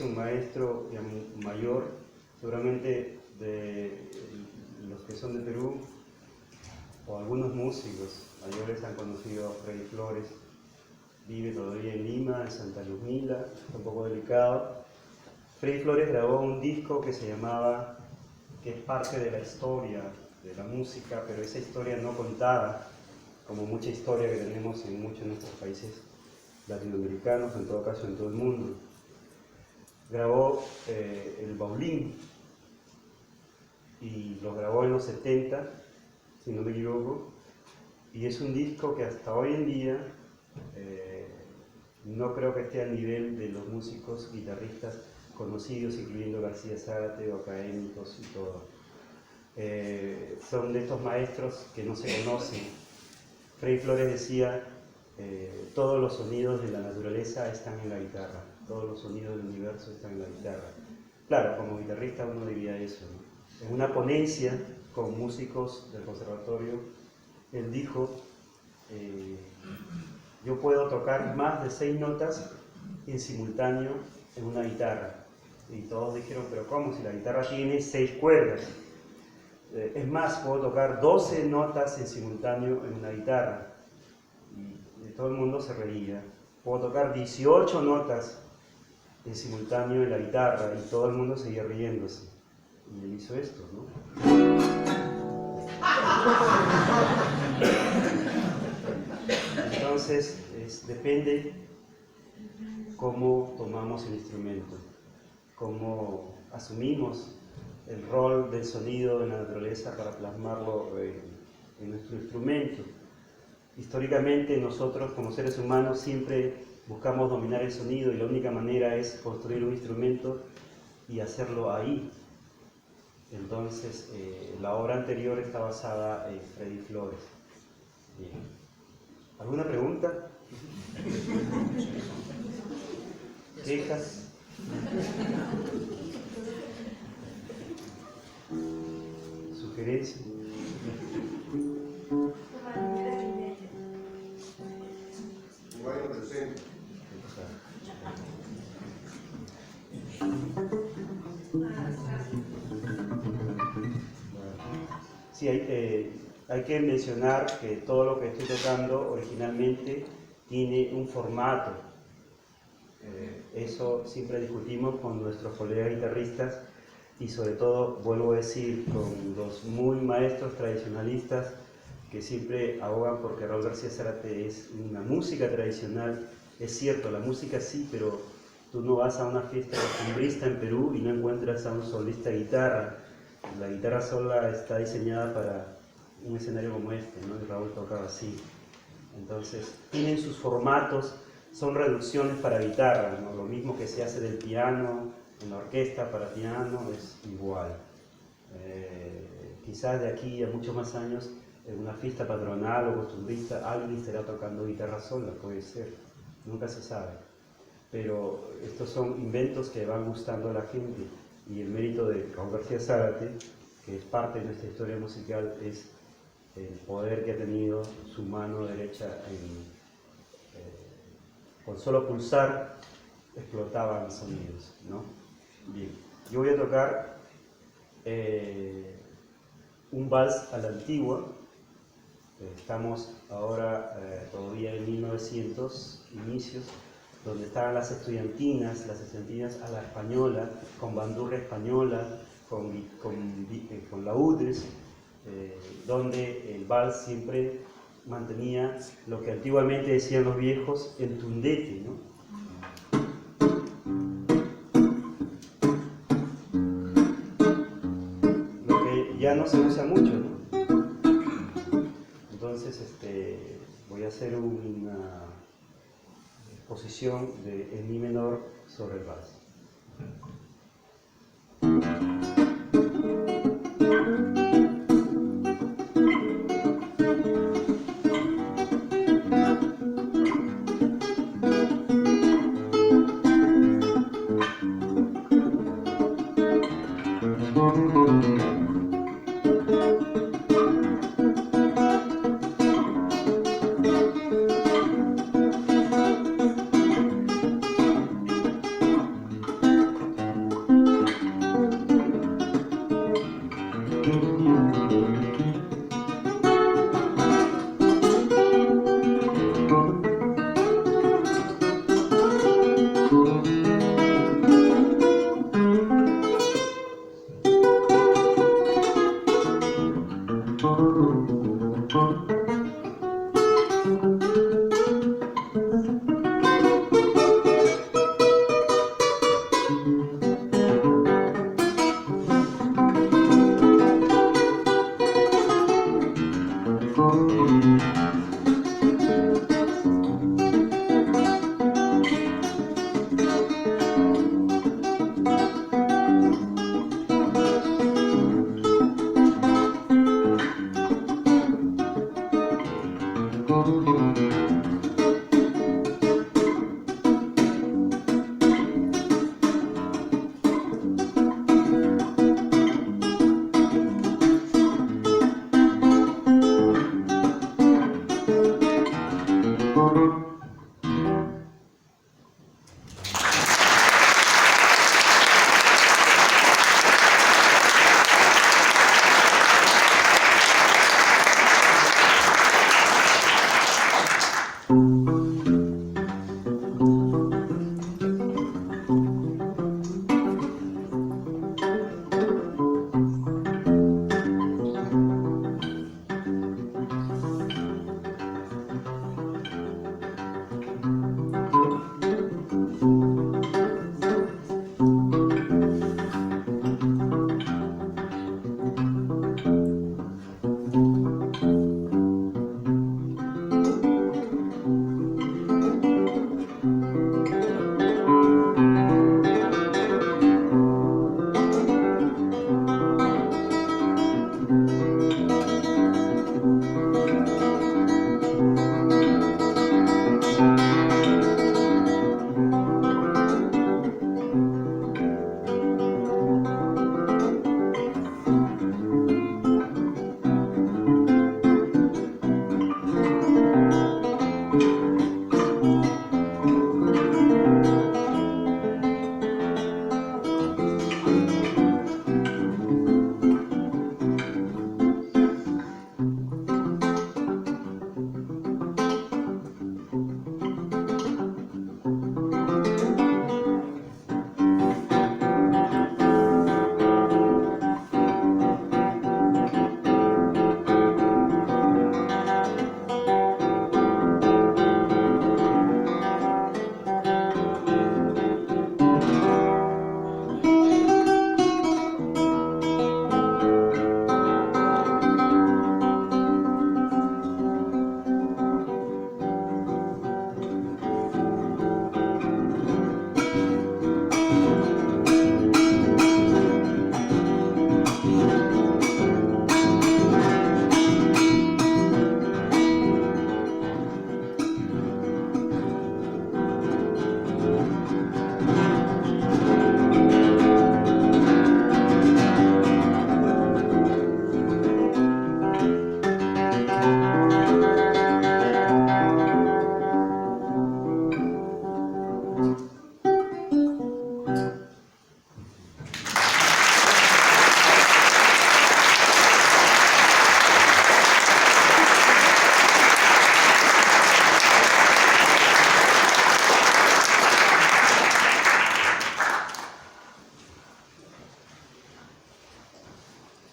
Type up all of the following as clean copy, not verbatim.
es un maestro mayor, seguramente de los que son de Perú, o algunos músicos mayores han conocido a Freddy Flores. Vive todavía en Lima, en Santa Luzmila, está un poco delicado. Freddy Flores grabó un disco que se llamaba, que es parte de la historia de la música, pero esa historia no contada, como mucha historia que tenemos en muchos de nuestros países latinoamericanos, en todo caso en todo el mundo. Grabó el Baulín, y lo grabó en los 70, si no me equivoco, y es un disco que hasta hoy en día no creo que esté al nivel de los músicos guitarristas conocidos, incluyendo García Zárate o académicos y todo. Son de estos maestros que no se conocen. Freddy Flores decía, todos los sonidos de la naturaleza están en la guitarra, todos los sonidos del universo están en la guitarra. Claro, como guitarrista uno diría eso, ¿no? En una ponencia con músicos del conservatorio, él dijo, yo puedo tocar más de 6 notas en simultáneo en una guitarra. Y todos dijeron, pero ¿cómo? Si la guitarra tiene 6 cuerdas. Es más, puedo tocar 12 notas en simultáneo en una guitarra. Y todo el mundo se reía. Puedo tocar 18 notas en simultáneo en la guitarra y todo el mundo seguía riéndose. Y él hizo esto, ¿no? Entonces, depende cómo tomamos el instrumento, cómo asumimos el rol del sonido en la naturaleza para plasmarlo en nuestro instrumento. Históricamente nosotros como seres humanos siempre buscamos dominar el sonido y la única manera es construir un instrumento y hacerlo ahí. Entonces la obra anterior está basada en Freddy Flores. Bien. ¿Alguna pregunta? ¿Quejas? ¿Sugerencias? Sí, hay que mencionar que todo lo que estoy tocando originalmente tiene un formato. Eso siempre discutimos con nuestros colegas guitarristas y sobre todo, vuelvo a decir, con los muy maestros tradicionalistas que siempre abogan porque Raúl García Zárate es una música tradicional. Es cierto, la música sí, pero tú no vas a una fiesta costumbrista en Perú y no encuentras a un solista de guitarra. La guitarra sola está diseñada para un escenario como este, ¿no? Y Raúl tocaba así. Entonces, tienen sus formatos, son reducciones para guitarra, ¿no? Lo mismo que se hace del piano, en la orquesta para piano, es igual. Quizás de aquí a muchos más años, en una fiesta patronal o costumbrista, alguien estará tocando guitarra sola, puede ser, nunca se sabe. Pero estos son inventos que van gustando a la gente. Y el mérito de Raúl García Zárate, que es parte de nuestra historia musical, es el poder que ha tenido su mano derecha con solo pulsar explotaban sonidos, ¿no? Bien, yo voy a tocar un vals a la antigua. Estamos ahora todavía en 1900, inicios, donde estaban las estudiantinas a la española, con bandurria española, con laúdes, donde el vals siempre mantenía lo que antiguamente decían los viejos, el tundete, ¿no? Lo que ya no se usa mucho, ¿no? Entonces voy a hacer una posición de mi menor sobre el vals.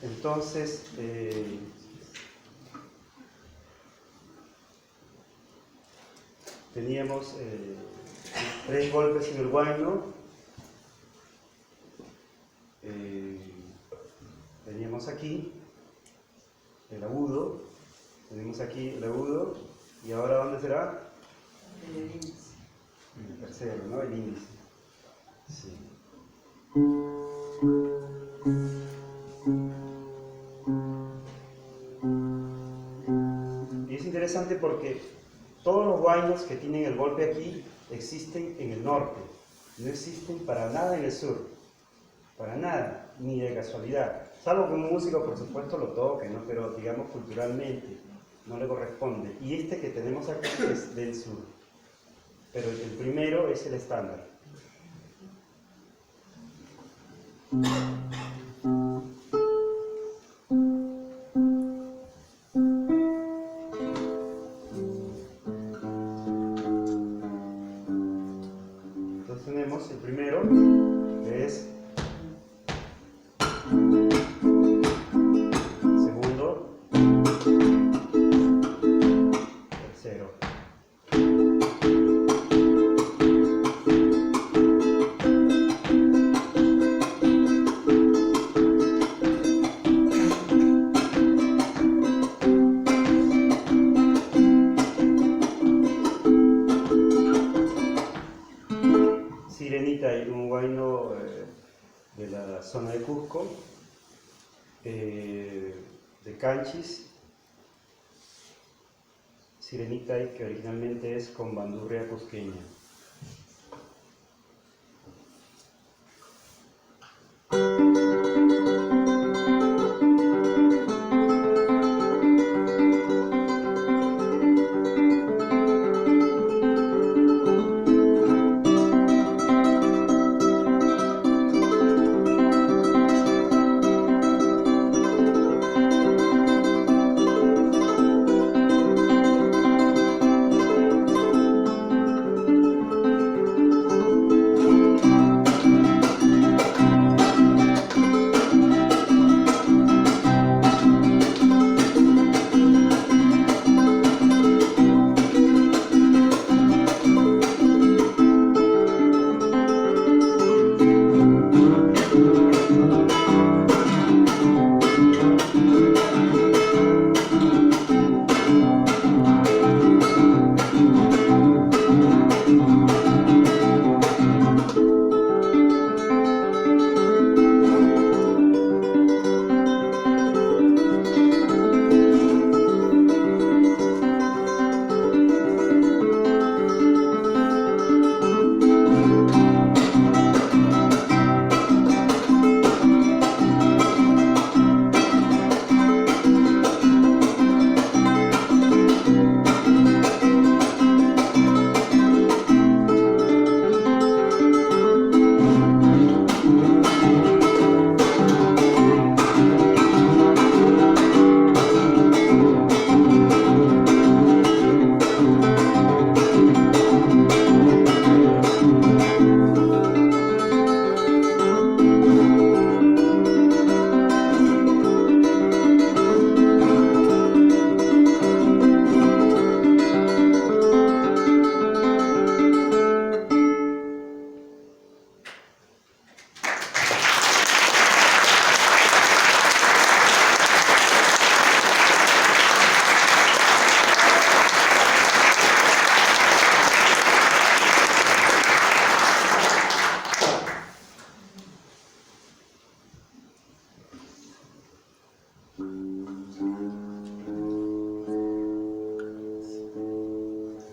Entonces, teníamos 3 golpes en el guayno, teníamos aquí el agudo, tenemos aquí el agudo, y ahora ¿dónde será? El índice. El tercero, ¿no? El índice. Sí. Y es interesante porque todos los guaynos que tienen el golpe aquí existen en el norte, no existen para nada en el sur, para nada, ni de casualidad, salvo que un músico por supuesto lo toque, ¿no? Pero digamos culturalmente no le corresponde. Y este que tenemos aquí es del sur, pero el primero es el estándar. Cusco, de Canchis, Sirenita, que originalmente es con bandurria cusqueña.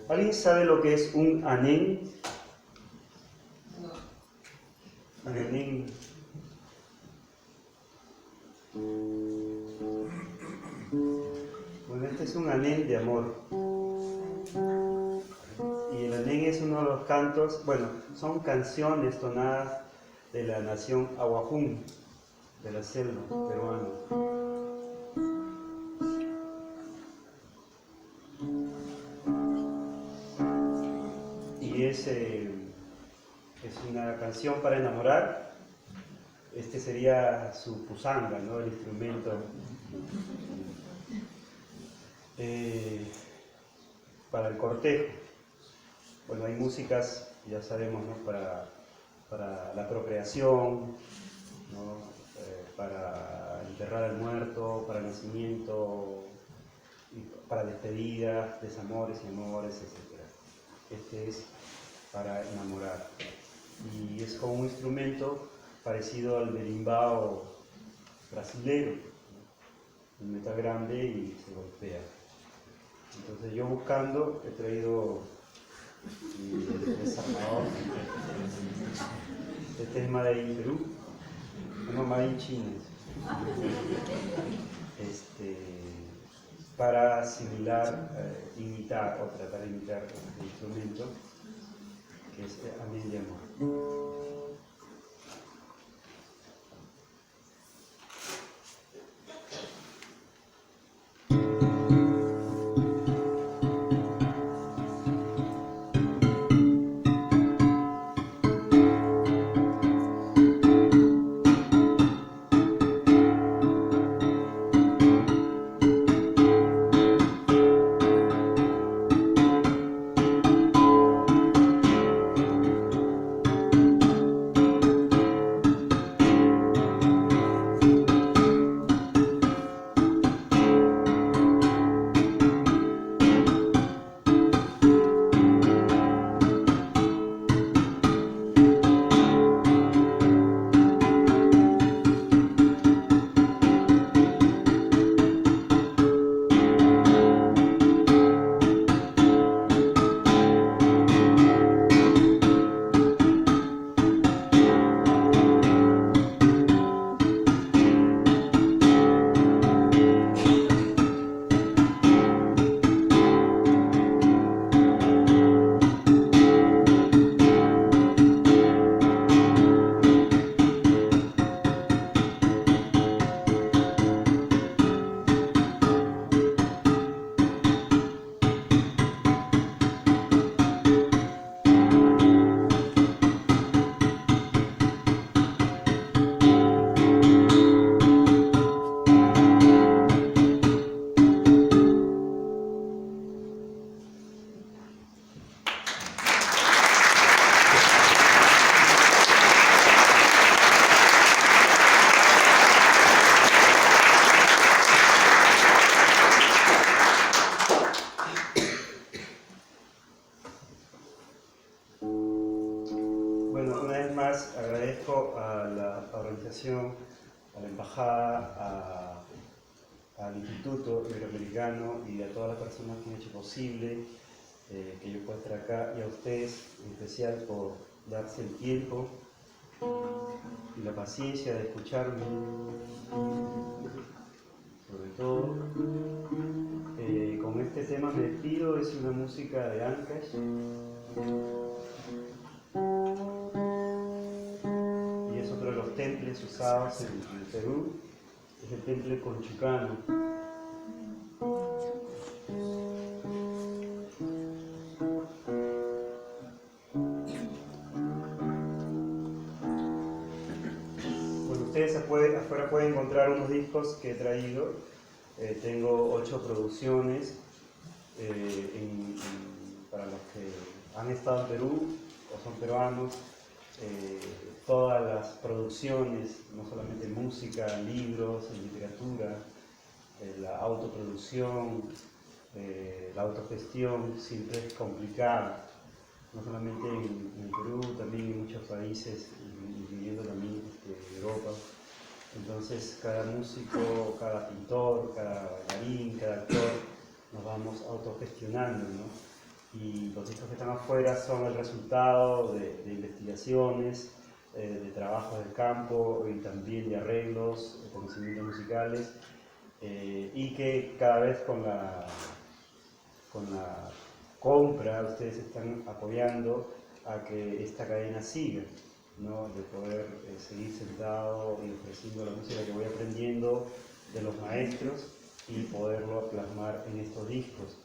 ¿Alguien sabe lo que es un anén? Un anén. Bueno, este es un anén de amor. Y el anén es uno de los cantos, bueno, son canciones tonadas de la nación Ahuajún, de la selva peruana. Y es una canción para enamorar. Este sería su pusanga, ¿no? El instrumento. Para el cortejo. Bueno, hay músicas, ya sabemos, ¿no? Para la procreación, ¿no? Para enterrar al muerto, para el nacimiento, para despedidas, desamores y amores, etc. Este es para enamorar. Y es como un instrumento parecido al berimbau brasilero, ¿no? Un metal grande y se golpea. Entonces yo buscando he traído mi desarmador. Este es Made in Perú, no Made in China. Para imitar o tratar de imitar este instrumento que es anén de amor. embajada, al Instituto Iberoamericano y a todas las personas que han hecho posible que yo pueda estar acá, y a ustedes en especial por darse el tiempo y la paciencia de escucharme, sobre todo. Con este tema me despido. Es una música de Ancash, y es otro de los temples usados en el Perú. Es el temple conchucano. Ustedes afuera pueden encontrar unos discos que he traído. Tengo 8 producciones para los que han estado en Perú o son peruanos. Todas las producciones, no solamente música, libros, literatura, la autoproducción, la autogestión siempre es complicada, no solamente en Perú, también en muchos países, incluyendo también Europa. Entonces cada músico, cada pintor, cada bailarín, cada actor, nos vamos autogestionando, ¿no? Y los discos que están afuera son el resultado de investigaciones, de trabajos del campo y también de arreglos, de conocimientos musicales, y que cada vez con la compra ustedes están apoyando a que esta cadena siga, ¿no? De poder seguir sentado y ofreciendo la música que voy aprendiendo de los maestros y poderlo plasmar en estos discos.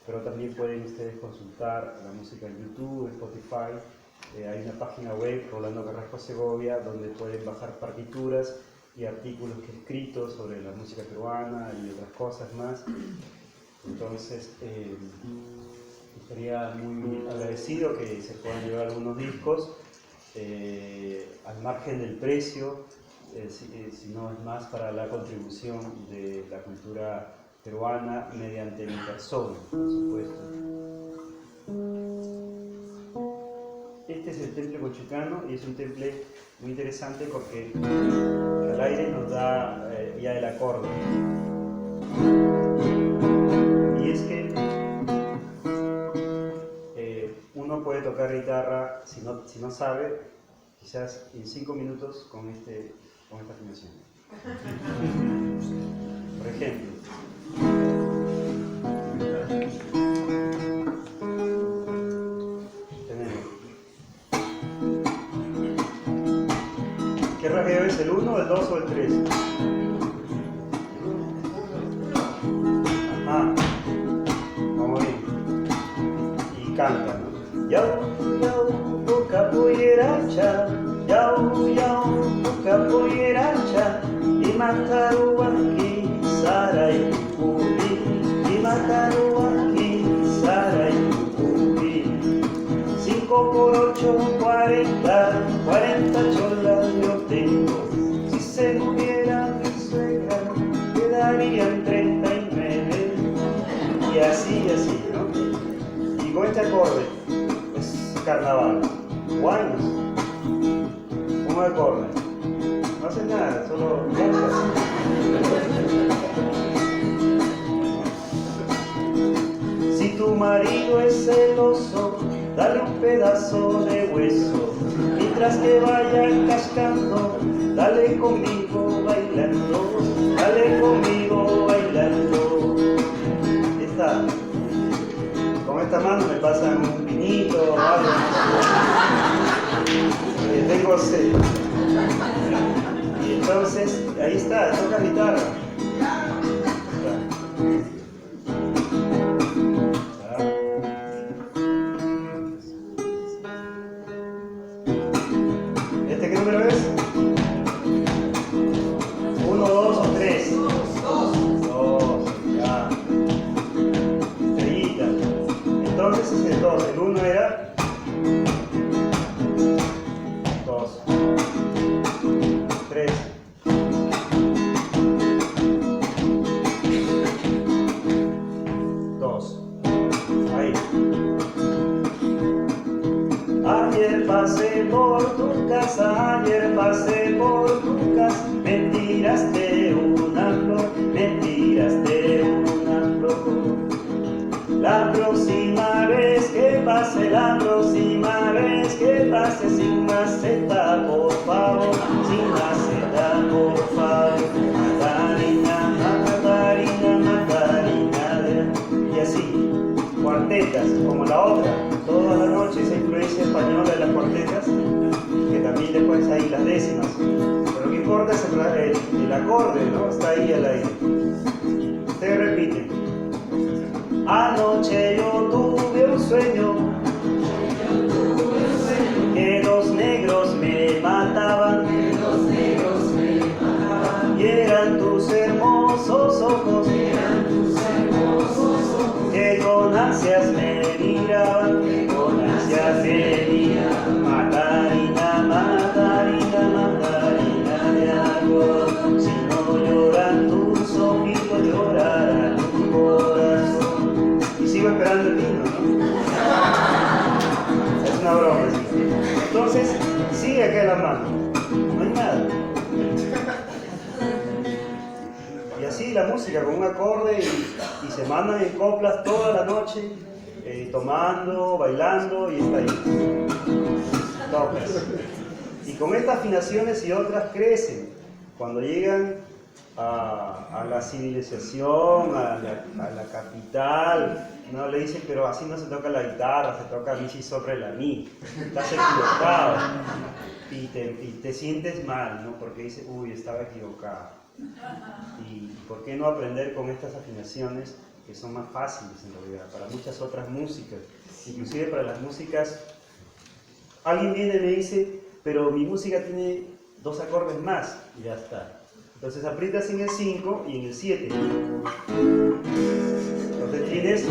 Pero también pueden ustedes consultar la música en YouTube, Spotify. Hay una página web, Rolando Carrasco Segovia, donde pueden bajar partituras y artículos que he escrito sobre la música peruana y otras cosas más. Entonces, estaría muy agradecido que se puedan llevar algunos discos al margen del precio, si no es más para la contribución de la cultura peruana mediante mi persona, por supuesto. Este es el temple conchucano y es un temple muy interesante porque al aire nos da ya el acorde. Y es que uno puede tocar guitarra, si no sabe, quizás en 5 minutos con esta afinación. Por ejemplo, tenemos. ¿Qué rasgueo es? ¿El 1, el 2 o el 3? Ajá. Vamos bien. Y canta, ¿no? Yau, yau, capoeiracha. Yau, yau, capoeiracha. Y mataru aquí, sarai, ubi. Y mataru aquí, sarai, ubi. 5 por 8, 40, 40 cholas yo tengo. Si se muriera mi suegra, quedarían 39. Y así, ¿no? Y con este acorde, es carnaval, o años, un acorde, no hace nada, solo cantas. Si tu marido es celoso, dale un pedazo de hueso, mientras que vaya cascando, dale conmigo bailando, dale conmigo bailando. Esta, con esta mano me pasan un vinito o algo, tengo sed. Y entonces, ahí está, toca guitarra. ¿Este qué número es? 1, 2 o 3. 2, ya. Estrellita. Entonces es el 2. El 1 era 2, 3, tiraste una flor, me tiraste una flor. La próxima vez que pase, la próxima vez que pase, sin maceta, por favor, sin maceta, por favor. Macarena, Macarena, Macarena. Y así, cuartetas, como la otra, toda la noche, esa influencia española de las cuartetas, que también después hay las décimas. Pero lo que importa es el acorde, ¿no? Está ahí al aire. Ustedes repiten. Anoche yo tuve un sueño, que los negros me mataban, y eran tus hermosos ojos, que con ansias me miraban, que con ansias me miraban. Macarena, Macarena, Macarena de agua, si no lloran tus ojitos, llorará tu corazón. Sigo esperando el vino, ¿no? Es una broma, ¿sí? Entonces, sigue acá en la mano, no hay nada. Y así la música con un acorde y se mandan en coplas toda la noche, tomando, bailando y está ahí. Tocas. Y con estas afinaciones y otras crecen. Cuando llegan a la civilización, a la capital, no le dicen, pero así no se toca la guitarra, se toca mi, si, sobre la mi. Estás equivocado. Y te sientes mal, ¿no? Porque dices, uy, estaba equivocado. Y ¿por qué no aprender con estas afinaciones que son más fáciles en realidad para muchas otras músicas? Inclusive para las músicas, alguien viene y me dice, pero mi música tiene 2 acordes más, y ya está. Entonces aprietas en el 5 y en el 7. Entonces tienes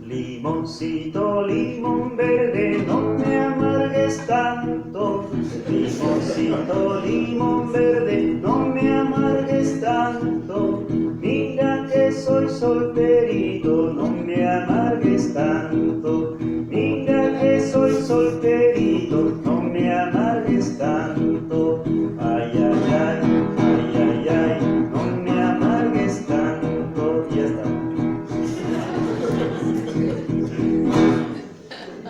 limoncito, limón verde, no me amargues tanto. Limoncito, limón verde, no me amargues tanto. Mira que soy solterito, no me amargues tanto. Mira que soy solterito, no me amargues tanto. Ay, ay, ay, ay, ay, ay, no me amargues tanto. Y ya está.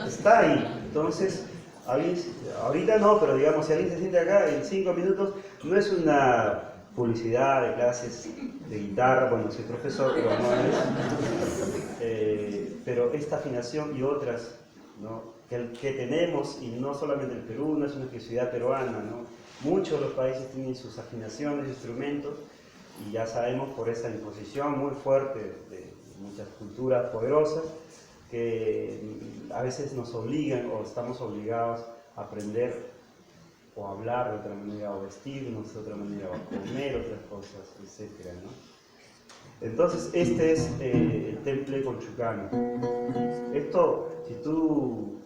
Está ahí. Entonces, ahorita no, pero digamos, si alguien se siente acá en 5 minutos, no es una publicidad de clases de guitarra, bueno, soy profesor, pero no es. Pero esta afinación y otras, ¿no? que tenemos, y no solamente el Perú, no es una exclusividad peruana, ¿no? Muchos de los países tienen sus afinaciones, instrumentos, y ya sabemos por esa imposición muy fuerte de muchas culturas poderosas, que a veces nos obligan o estamos obligados a aprender o a hablar de otra manera, o vestirnos de otra manera, o a comer otras cosas, etc., ¿no? Entonces, este es el temple conchucano. Esto, si tú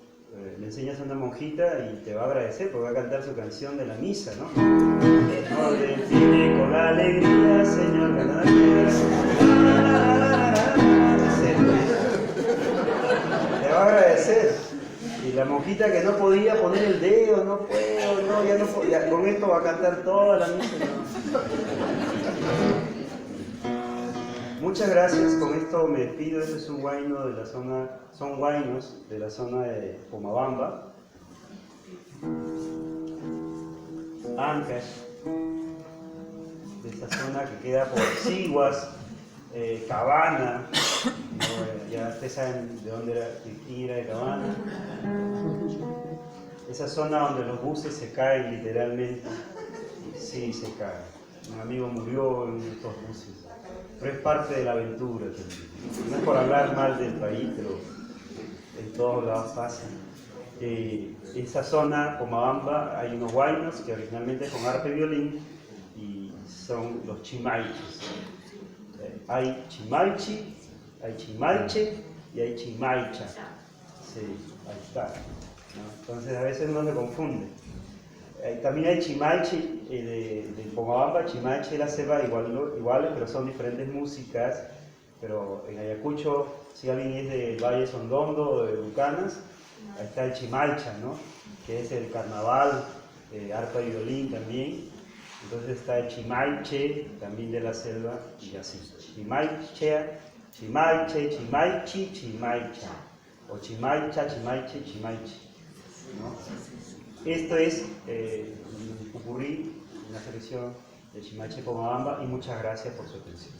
le enseñas a una monjita y te va a agradecer porque va a cantar su canción de la misa, ¿no? No define con la alegría, Señor, te va a agradecer. Y la monjita que no podía poner el dedo, no puedo, no, ya no puedo, ya, con esto va a cantar toda la misa, ¿no? Muchas gracias, con esto me despido. Este es un huayno de la zona, son huaynos de la zona de Pomabamba, Ancash, de esta zona que queda por Siguas, Cabana, ¿no? Ya ustedes saben de dónde era, quién era de Cabana. Esa zona donde los buses se caen literalmente, sí, se caen. Un amigo murió en estos buses. Pero es parte de la aventura también. No es por hablar mal del país, pero en todos lados pasa. Esa zona, Pomabamba, hay unos huaynos que originalmente es con arpa y violín, y son los chimaiches. Hay chimaichi, hay chimaiche y hay chimaicha. Sí, ahí está, ¿no? Entonces a veces uno se confunde. También hay chimaiche de Pomabamba, chimaiche de la Ceiba, iguales, pero son diferentes músicas. Pero en Ayacucho, si alguien es del Valle Sondondo o de Bucanas, ahí está el chimaicha, ¿no? Que es el carnaval, arpa y violín también. Entonces está el Chimaiche, también de la selva, y así. Chimaiche, Chimaiche, Chimaichi, Chimaicha. O Chimaicha, Chimaiche, Chimaiche, ¿no? Esto es un popurrí, una selección de Chimaiche Pomabamba, y muchas gracias por su atención.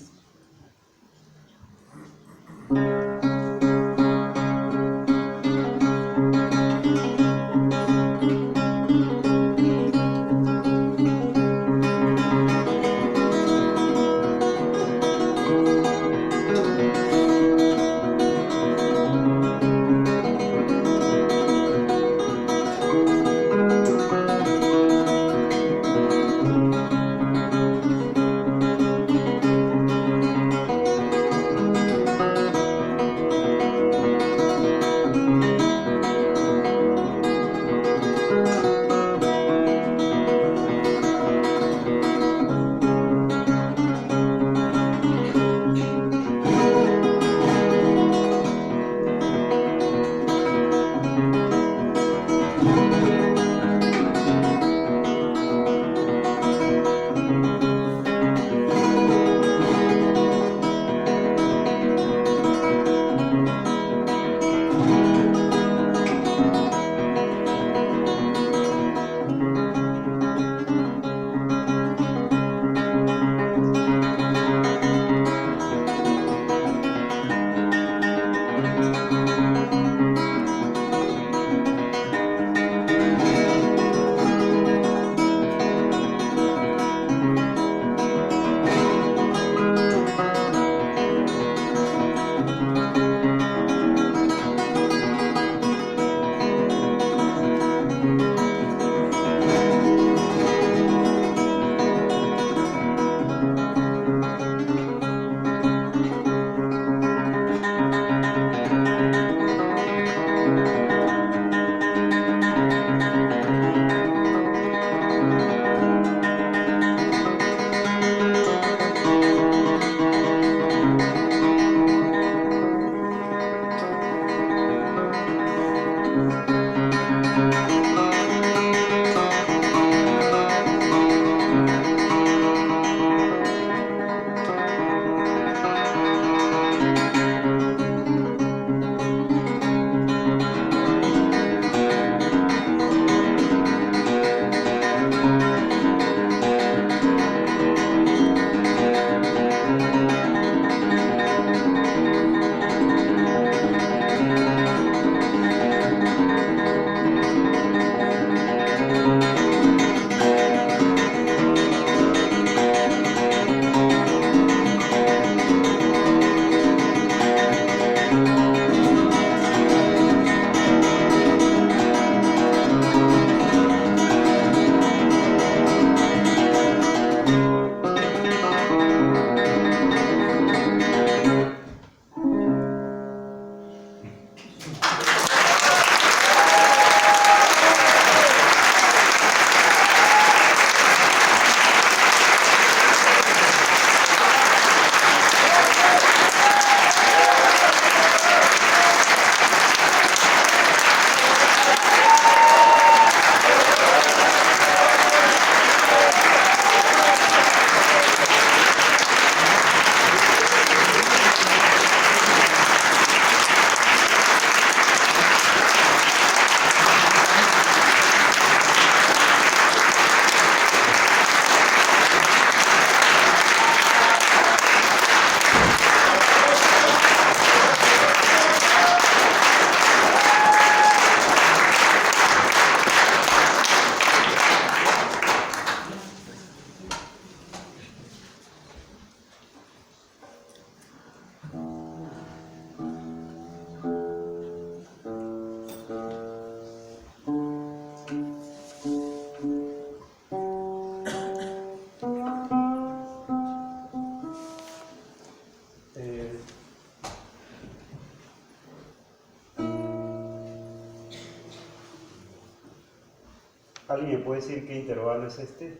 ¿Alguien me puede decir qué intervalo es este?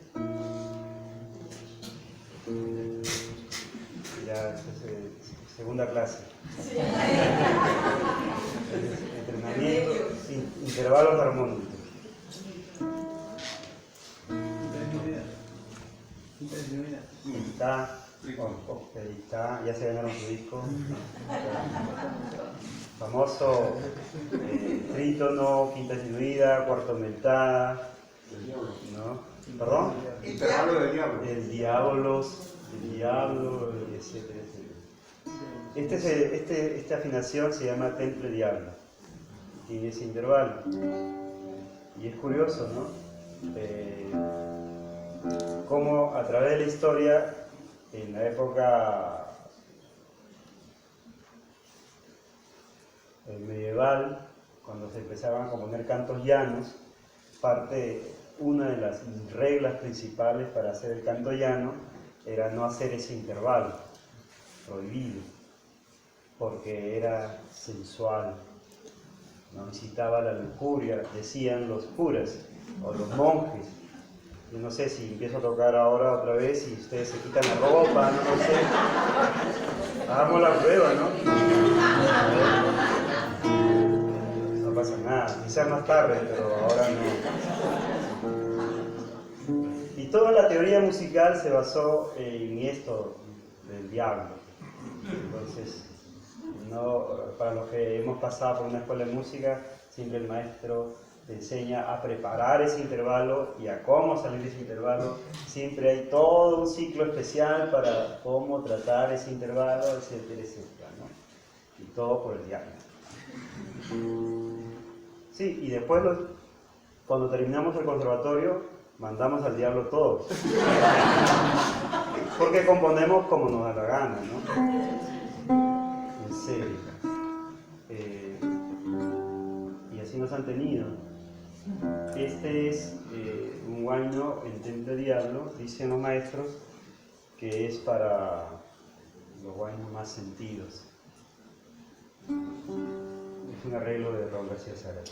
Ya, es segunda clase. Sí. Entrenamiento, intervalos armónicos. Está, ya se ganaron su disco. Famoso trítono, quinta disminuida, cuarta aumentada, ¿no? ¿Perdón? Intervalo del diablo. El diablo, etcétera, etcétera. Esta afinación se llama temple diablo. Tiene ese intervalo. Y es curioso, ¿no? Cómo a través de la historia, en la época medieval, cuando se empezaban a componer cantos llanos, una de las reglas principales para hacer el canto llano era no hacer ese intervalo, prohibido, porque era sensual, no incitaba la lujuria, decían los curas o los monjes. Yo no sé si empiezo a tocar ahora otra vez y ustedes se quitan la ropa, no lo sé. Hagamos la prueba, ¿no? No pasa nada, quizás más tarde, pero ahora no. Y toda la teoría musical se basó en esto del diablo. Entonces, para los que hemos pasado por una escuela de música, siempre el maestro te enseña a preparar ese intervalo y a cómo salir de ese intervalo. Siempre hay todo un ciclo especial para cómo tratar ese intervalo, etcétera, etcétera, ¿no? Y todo por el diablo. Sí, y después cuando terminamos el conservatorio, mandamos al diablo todos. Porque componemos como nos da la gana, ¿no? En serio. Y así nos han tenido. Este es un huayno en temple diablo, dicen los maestros, que es para los huaynos más sentidos. Es un arreglo de Raúl García Zárate.